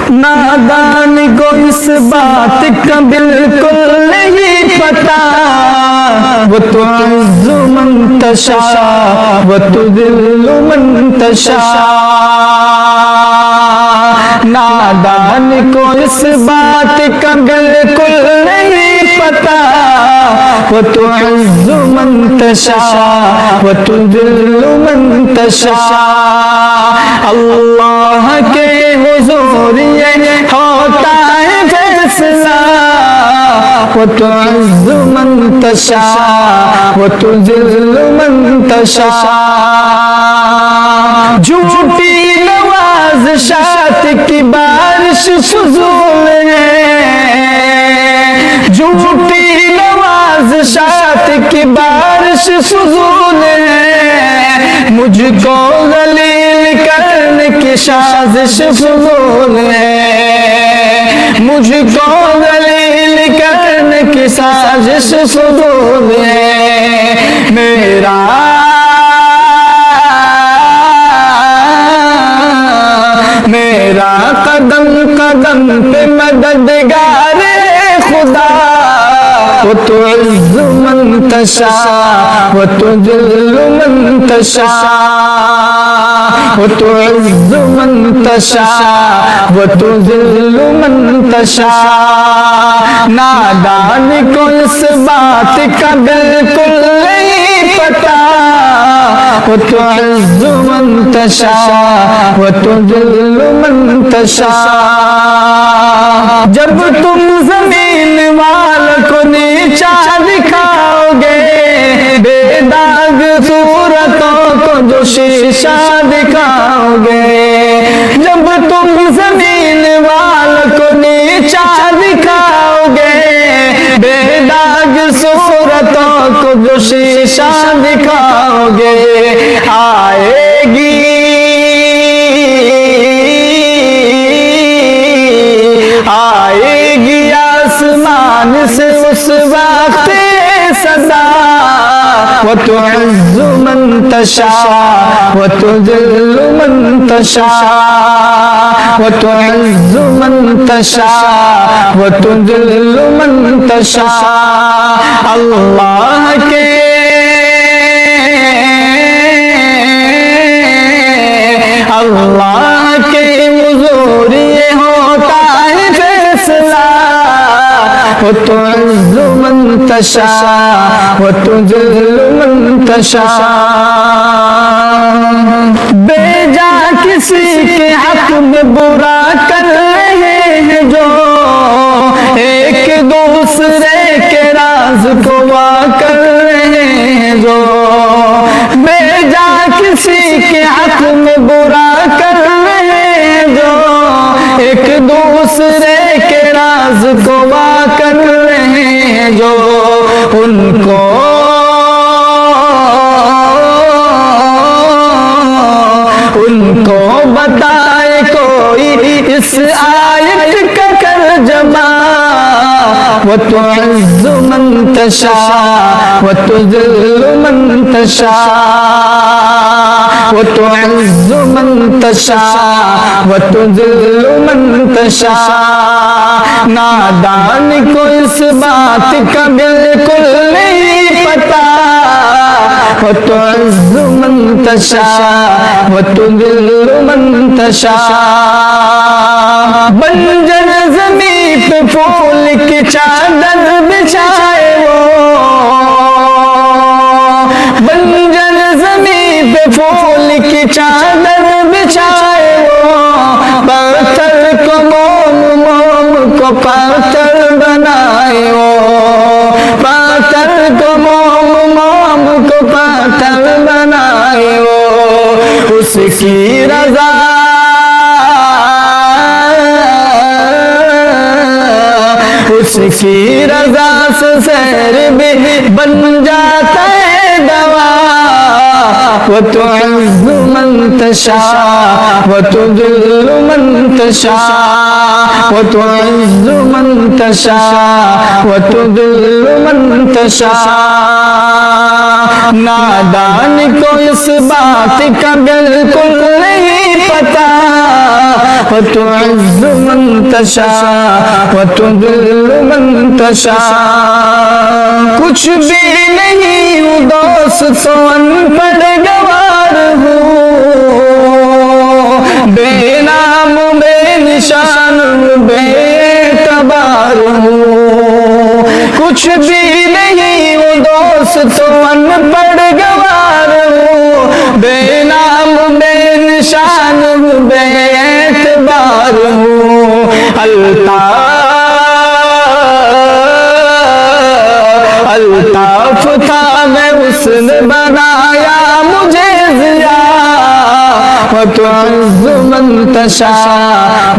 نادان کو اس بات کا بالکل نہیں پتا، وہ تعز من تشاء و تذل من تشاء، نادان کو اس بات کا بالکل نہیں پتا، وہ تعز من تشاء و تذل من تشاء، اللہ کے حضور یہ ہوتا ہے فیصلہ، وتعز من تشاء وتذل من تشاء، جھوٹی نوازشات کی بارش فضول ہے، جھوٹی نوازشات کی بارش فضول ہے، مجھ کو ذلیل کرنے کی سازش فضول ہے، مجھ کو ذلیل کرنے کی سازش فضول ہے، میرا قدم قدم پہ مددگار خدا، وتعز من تشاء وتذل من تشاء، وتعز من تشاء وتذل من تشاء، نادان کو اس بات کا بالکل نہیں پتا، وتعز من تشاء وتذل من تشاء، جب تم زمین والوں کو نیچا دکھاؤ گے، بے داغ صورتوں کو جو شیشہ دکھاؤ گے، جب تم زمین والوں کو نیچا دکھاؤ گے، بے داغ صورتوں کو جو شیشہ دکھاؤ گے، آئے گی آسمان سے اس وقت صدا، وتعز من تشاء وتذل من تشاء، وتعز من تشاء وتذل من تشاء، اللہ کے حضور یہ ہوتا ہے فیصلہ، وتعز من تشاء وتذل من تشاء، بیجا کسی کے حق میں برا کر رہے ہیں جو، ایک دوسرے کے راز کو وا کر رہے ہیں جو، بیجا کسی کے حق میں برا کر رہے ہیں جو، ایک دوسرے کے راز کو وا کر رہے ہیں جو، ان کو بتائے کوئی اس آیت کا ترجمہ، وتعز من تشاء وتذل من تشاء، وتعز من تشاء وتذل من تشاء، نادان کو اس بات کا بالکل نہیں پتا، وتعز من تشاء وتذل من تشاء، بنجر زمین پہ پھول کی چادر بچھائے وہ، بنجر زمین پہ پھول کی چادر بچھائے وہ، پتھر کو موم موم کو پتھر بنائے وہ، پتھر کو موم موم کو پتھر بنائے وہ، اس کی رضا اس کی رضا سے زہر بھی بن جاتا ہے دوا، وتعز من تشاء وتذل من تشاء وتعز من تشاء وتذل من تشاء نادان کو اس بات کا بالکل نہیں پتا وتعز من تشاء وتذل من تشاء کچھ بھی نہیں ہوں دوست ان پڑھ گوار ہوں بے نام بے نشان بے اعتبار ہوں کچھ بھی نہیں ہوں دوست ان پڑھ گوار ہوں بے نام بے نشان بے اعتبار ہوں الطاف تھا میں اس نے بنایا مجھے ضیا وتعز من تشاء